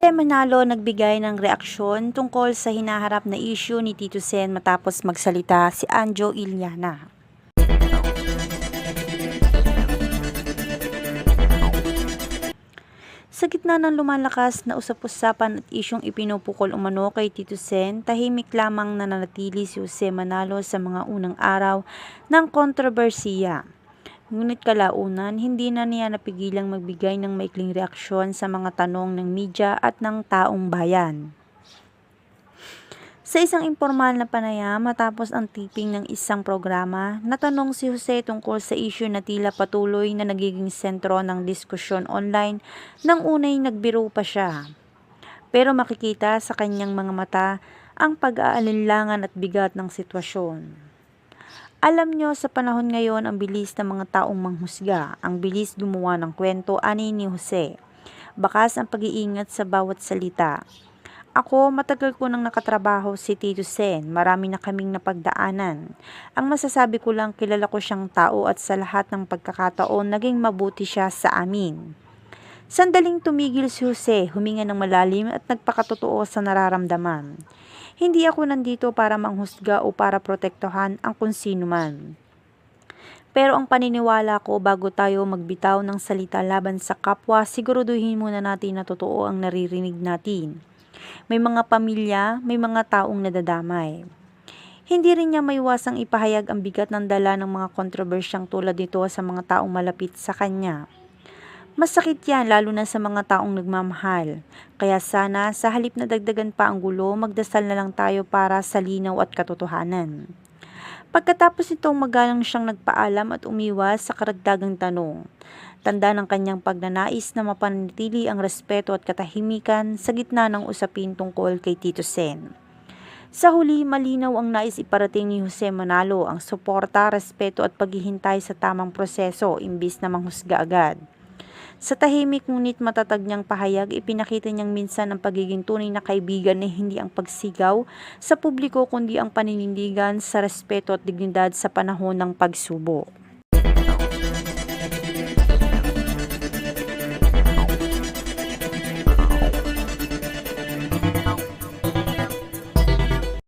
Jose Manalo nagbigay ng reaksyon tungkol sa hinaharap na issue ni Tito Sen matapos magsalita si Anjo Iliana. Sa gitna ng lumalakas na usap-usapan at isyong ipinupukol umano kay Tito Sen, tahimik lamang nananatili si Jose Manalo sa mga unang araw ng kontrobersiya. Ngunit kalaunan, hindi na niya napigilang magbigay ng maikling reaksyon sa mga tanong ng media at ng taong bayan. Sa isang impormal na panayam matapos ang taping ng isang programa, natanong si Jose tungkol sa issue na tila patuloy na nagiging sentro ng diskusyon online nang unay nagbiro pa siya. Pero makikita sa kanyang mga mata ang pag-aalinlangan at bigat ng sitwasyon. Alam nyo, sa panahon ngayon, ang bilis ng mga taong manghusga, ang bilis gumawa ng kwento, ani ni Jose. Bakas ang pag-iingat sa bawat salita. Ako, matagal ko nang nakatrabaho si Tito Sen, marami na kaming napagdaanan. Ang masasabi ko lang, kilala ko siyang tao at sa lahat ng pagkakataon, naging mabuti siya sa amin. Sandaling tumigil si Jose, huminga ng malalim at nagpakatotoo sa nararamdaman. Hindi ako nandito para manghusga o para protektahan ang kung sino man. Pero ang paniniwala ko, bago tayo magbitaw ng salita laban sa kapwa, siguraduhin muna natin na totoo ang naririnig natin. May mga pamilya, may mga taong nadadamay. Hindi rin niya maiwasang ipahayag ang bigat ng dala ng mga kontrobersyang tulad nito sa mga taong malapit sa kanya. Masakit yan, lalo na sa mga taong nagmamahal. Kaya sana, sa halip na dagdagan pa ang gulo, magdasal na lang tayo para sa linaw at katotohanan. Pagkatapos nitong magalang siyang nagpaalam at umiwas sa karagdagang tanong, tanda ng kanyang pagnanais na mapanatili ang respeto at katahimikan sa gitna ng usapin tungkol kay Tito Sen. Sa huli, malinaw ang nais iparating ni Jose Manalo, ang suporta, respeto at paghihintay sa tamang proseso imbis na manghusga agad. Sa tahimik ngunit matatag niyang pahayag, ipinakita niyang minsan ang pagiging tunay na kaibigan na hindi ang pagsigaw sa publiko kundi ang paninindigan sa respeto at dignidad sa panahon ng pagsubok.